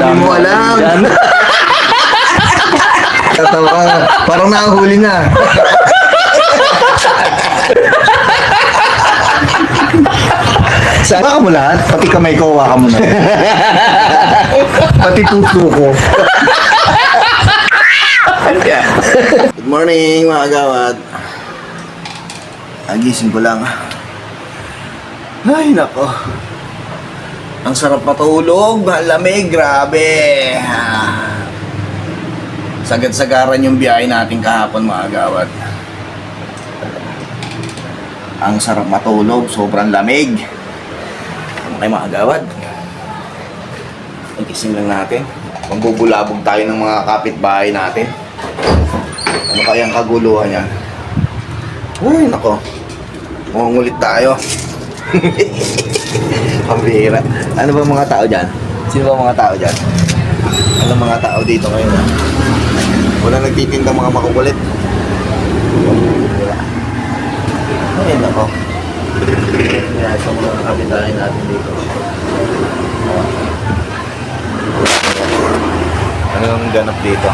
Hindi mo alam. Yan. Tatawa ka. Parang nakahuli na. Saka mo lahat, pati kamay ko, hawakan mo na. Pati puso ko. Good morning mga gawad. Agising ko lang. Ay nako. Ang sarap matulog, lamig, grabe. Sagad-sagaran yung biyahe natin kahapon mga gawad. Ang sarap matulog, sobrang lamig. Okay mga gawad. Igising lang natin. Magbubulabog tayo ng mga kapitbahay natin. Ano kayang kaguluhan yan? Ay nako. Mungulit tayo. Pambihira. Ano ba mga tao dyan? Sino ba mga tao dyan? Ano mga tao dito ngayon ha? Wala nagtitinda mga makukulit. Ay nako. Kaya sa mga kapitbahay natin dito. Anong ganap dito?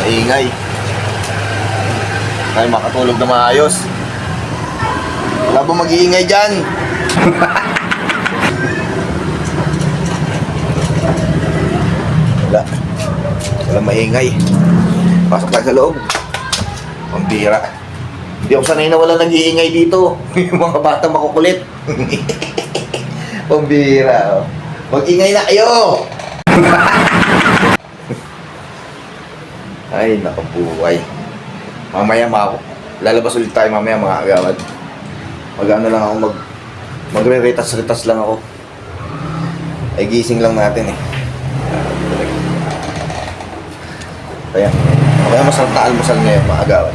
Maingay. Tayo makatulog na maayos. Wala ba mag-iingay dyan? Wala. Wala maingay. Pasok tayo sa loob. Pambira. Hindi ako sanay na wala nag-iingay dito. Yung mga bata makukulit. Pambira. Oh. Mag-ingay na kayo! Ay, nakabuhay. Mamaya lalabas ulit tayo mamaya mga agawad. Mag-ano lang ako, magre-retas-retas lang ako. Ay, gising lang natin eh. Kaya masarap na almusal ngayon mga agawad.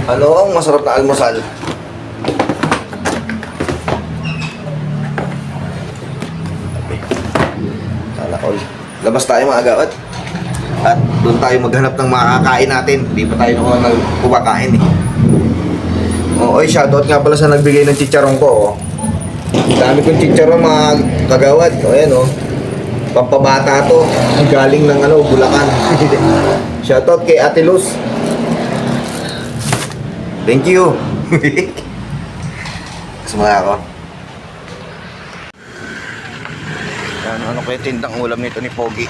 Ano ang masarap na almusal? Sana all. Labas tayo mga agawad. At doon tayo maghanap ng makakain natin. Hindi pa tayo naman kumakain eh. Oy, shoutout nga pala sa nagbigay ng chicharong ko. Oh. Dami kong chicharon mga kagawad. O yan oh. Pampabata to. Galing ng Bulacan. Shoutout kay Ate Luz. Thank you. Sumaya ako. Ano kaya tindang ulam nito ni Pogi?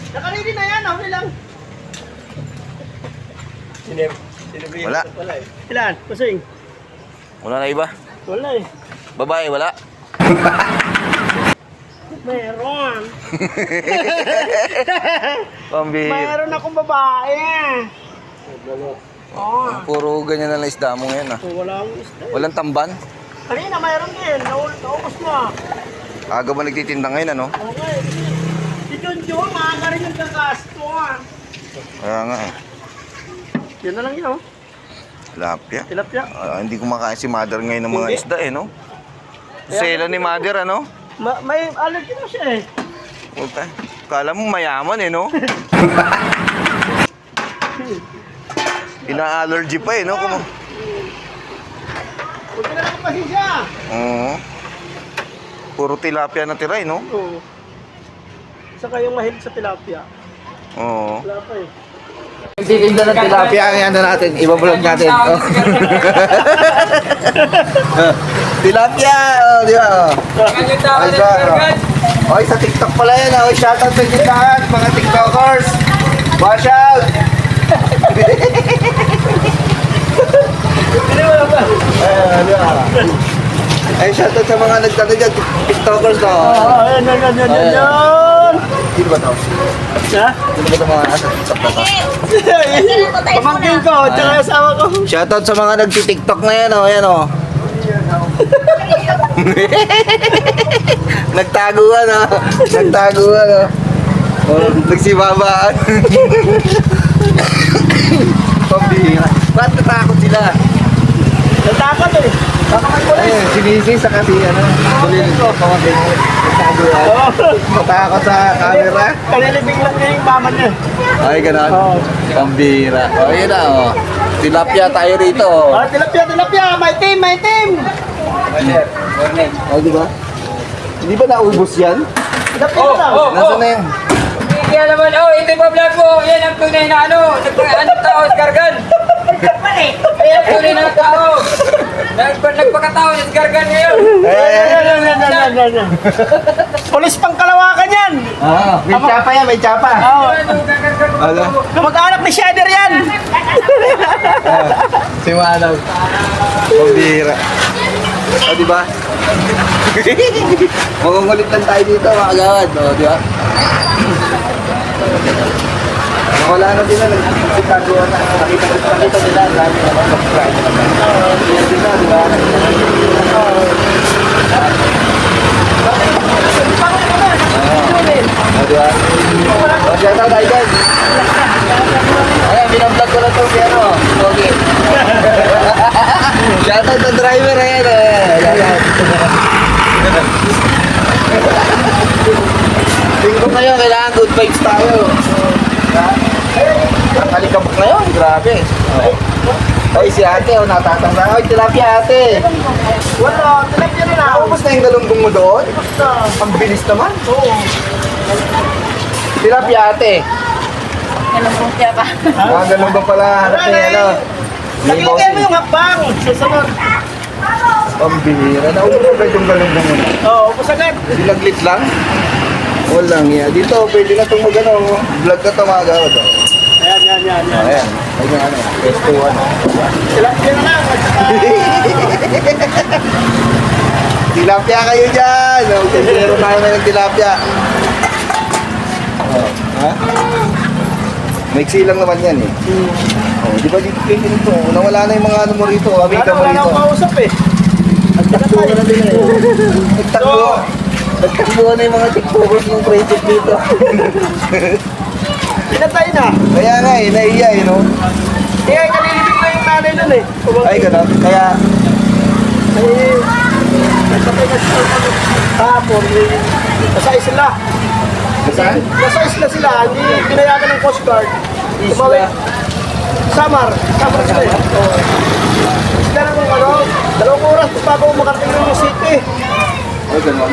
Nakaredy na yan, okay lang. Wala. Ilan? Pasing? Wala na iba? Wala eh. Babae, wala? Meron. Pambihir. Meron akong babae. Oh. Puro ganyan na lang isda mo ngayon ah. Wala akong isda. Walang tamban? Kanina mayroon din. Naubos na. Aga ba nagtitinda ngayon ano? Okay. Si Junjun, maaga rin yung kakasto ah. Kaya nga eh. Yan na lang yun oh. Tilapia. Tilapia. Hindi kumakain si mother ngayon ng mga Hindi. isda eh no? Sela ni mother ano? May allergy na siya eh. Puta. Kala mo mayaman eh no? Ina-allergy pa eh no? Huwag ka na lang pasensya. Oo. Puro tilapia na tira eh no? Oo. Isa kayong mahilig sa tilapia. Oo. Wala pa eh. Nagtitinda ng tilapia ang ano natin, ibablog natin. Oh. Tilapia! Oh, di ba? Oh. Ay, oh. Oy, sa TikTok pala yan. Oh. Shoutout sa tindahan, mga TikTokers. Watch out! Di ba? Ay, shoutout sa mga nagtano dyan, TikTokers to. Yan. Sino ba to? Ha? Sino ba to mga nasa TikTok na to? Pamangkin ko, tsaka yung asawa ko. Shoutout sa mga nagti-TikTok na yan, oh. Ayan, oh. Nagtaguan, oh. Nagtaguan, oh. Oh, nagsibabaan. Pambihira. Ba't natakot sila? Natakot eh. Ayun, sinisi sa kasi ano. Tuloy ko, pamagay mo. Matakot sa camera. Kanilibing lang niya yung mama niya. Ay, ganun. Oo. Pambira. O, yun na, o. Tilapia tayo rito, o. Ah, tilapia! May team! O, di ba? Hindi ba naubos yan? Tilapia na lang. Nasaan na yan? Kaya naman, ito yung vlog ko. Yan ang tunay na ano tao, Gargan. Yan ang tunay na tao. Nagpakatao, Gargan ngayon. Yan. Polis pang Kalawakan yan! Ah, may tsapa yan, may tsapa. Oo. Ano? Kamag-anak ni Shader yan! Si Manaw. Pambira. O, di ba? Magungulit lang tayo dito, mga kagawad. O, di ba? Wala na sila, nagsigagawa na. Nakita nila, lalo na mag-subscribe. Yan sila, di ba? O, di ba? O, shout out tayo dyan. Ayan, binablog ko na ito si ano. Okay. Shout out sa driver, ayan. Ayan. Tingko kayo, kailangan good vibes tayo. Nakalikabok ngayon, grabe. Oy, si ate, natatanda. Oy, tilapia ate. Wala, tilapia na lang. Naubos na yung galunggong mo doon? Ang bilis naman. Oo. Tilapia ate. Galunggong siya pa. Galunggong pala, hanap niya, ano. May Lagyan mo bossing. yung hakbang. Susunod. Ang bihira. Naubos na ba yung galunggong mo? Oo, upos agad. Dilaglit lang? Walang yan. Dito, pwede na itong mag-ano. Vlog ka ito mga gawad. Yan. Ayan. Ayan, ano. Pesto, ano. Tilapia na lang. At saka, Tilapia kayo dyan! Meron tayo na ng tilapia. Oh, ha? Maiksi lang naman yan eh. Oh, di ba dito kayo dito? Nawala na yung mga ano mo rito. Amika mo wala na rito. akong mausap eh. Nagtakbo na din eh. Nagtakbo. Nagtakbo na yung mga tiktokers ng project dito. Pinatay na. Kaya nga eh, naiya eh, no? Kaya kalilibing na yung nanay nun eh. Ay, gano'n. Kaya, Nagpatay na sila kahapon. Nasa isla. saan? Nasa isla sila. Hindi pinayagan ng Coast Guard. Isla. Samar sila eh. Oo. Sila na kung ano, 2 oras bago makarating ng city. Ay, gano'n.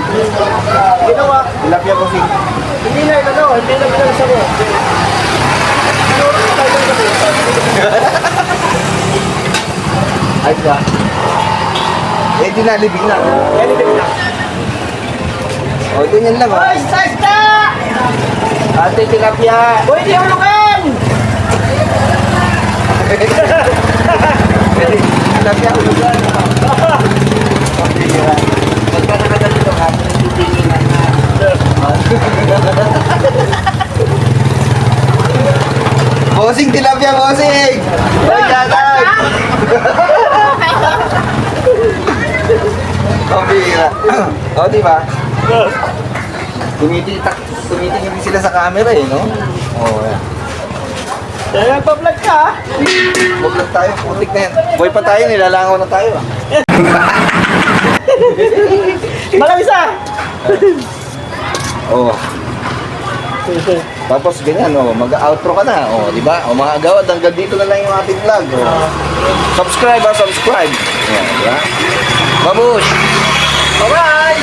Ginawa, Tilapia ko si... hindi na binansa mo. Ay, ba? Eh, dinalibig na. Yan ibig na. O, ganyan lang, Hoy, oh. Sasta! Ate, tilapia. Hoy, di hulukan! Tilapia, ulugan. Pagkira. Pagka nakaganito ka, pinagtitinginan na. Bossing, tilapia, bossing! Hoy, yatay! Pambira. O, di ba? Tumitingin din sila sa camera eh, no? Oo, yan. Kaya nagpa-vlog ka ha? Huwag lang tayo, putik na yan. Boy pa tayo, nilalangaw na tayo. Malamis ah! Oo. Tapos ganyan, oh, mag-outro ka na, oh, di ba? O mga agawad, hanggang dito na lang yung ating vlog. Oh. Subscribe, subscribe. Oh, di ba? Babush! Bye-bye!